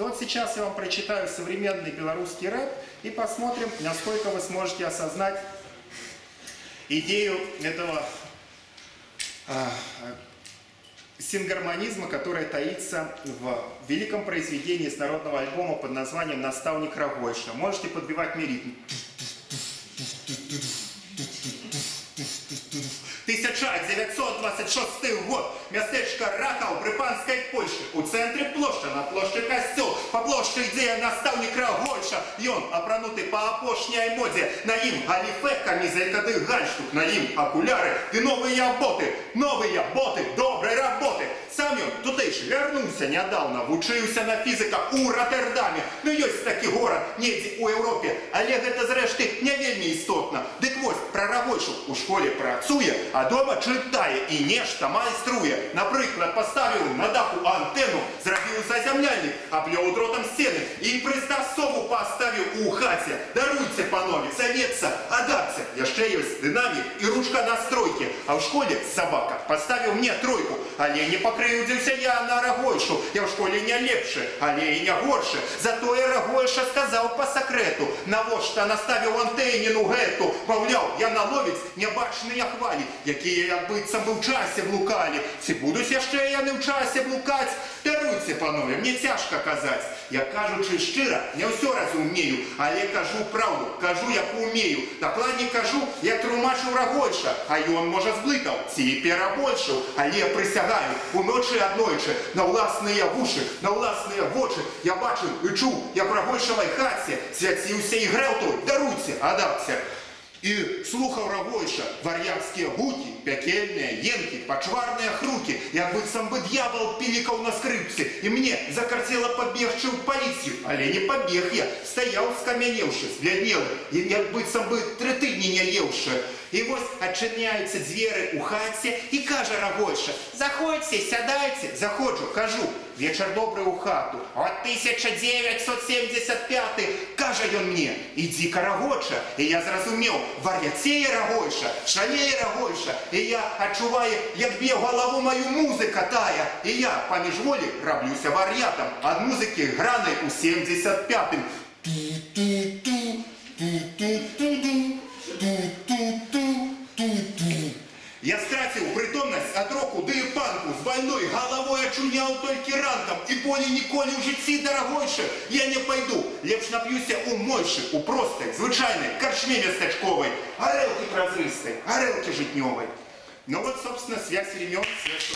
Да вот сейчас я вам прочитаю современный белорусский рэп и посмотрим, насколько вы сможете осознать идею этого сингармонизма, которая таится в великом произведении с народного альбома под названием «Наставник Рагойша». Можете подбивать мне ритм. 1926 год. Мястэчка Ракаў пры панскай Польшы. У цэнтры плошча, на плошчы касцёл. Па плошчы ідзе настаўнік Рагойша. Ён апрануты па апошняй модзе. На ім галіфэ, камізэлька ды гальштук. На ім акуляры ды новыя боты. Новыя боты добрай работы. Сам ён тутэйшы вярнуўся нядаўна, вучыўся на фізіка ў Роттердаме. Ну ёсць такі горад недзе ў Еўропе, але гэта зрэшты не вельмі істотна. Дык вось, пра Рагойшу у школе працуе, а дома чытае і нешта майструе. Напрыклад, паставіў на даху антэну, зрабіў зазямляльнік, аблёў дротам сцены і прыстасову паставіў у хаце. Даруйце, панове, завецца, адапцыя. Яшчэ ёсць дынамік і ручка настройкі. А ў школе сабака паставіў мне тройку, але не пакрыўдзіўся я на Рагойшу. Я ў школе не лепшы, але і не горшы. Затое Рагойша сказаў па сакрэту, навошта наставіў антэніну гэту. Маўляў, яна ловіць нябачныя хвалі, якія як быццам бы ў часе блукалі. Ці будуць яшчэ яны ў часе блукаць? Даруйце, панове, мне цяжка казаць. Я, кажучы шчыра, не ўсё разумею, але кажу праўду, кажу, як умею. Дакладней кажу, як тлумачыў Рагойша, а ён, можа, зблытаў ці перабольшыў, але прысягаю, уночы аднойчы, на ўласныя вушы, на ўласныя вочы я бачыў і чуў, як у Рагойшавай хаце свяціўся і грэў той, даруйце, адапцыя. І слухаў Рагойша вар'яцкія гукі, пякельныя енкі, пачварныя хрукі, як быццам бы д'ябал пілікаў на скрыпцы. І мне закарцела пабегчы ў паліцыю, але не пабег я, стаяў скамянеўшы, збляднелы, як быццам бы 3 тыдні не еўшы. І вось адчыняюцца дзверы ў хаце і кажа Рагойша: «Заходзьце, сядайце». Заходжу, кажу: «Вечар добры ў хату». От 1975, кажа ён мне, ідзі карагоча. І я зразумеў, вар'яцее Рагойша, шалее Рагойша. І я адчуваю, як б'е галаву маю музыка тая. І я паміж волі раблюся вар'ятам ад музыкі, гранай у 75-м. Ту-ту-ту, ту-ту-ту-ду. Я страціў прытомнасць ад року ды і панку, з больной галавой ачуняў толькі ранкам, і болей ніколі ў жыцці, дарагойшы, я не пайду. Лепш нап'юся ў мойшы, у простай, звычайнай карчме мястэчковай, гарэлкі празрыстай, гарэлкі жытнёвай. Ну вот, собственно, связь времен, связь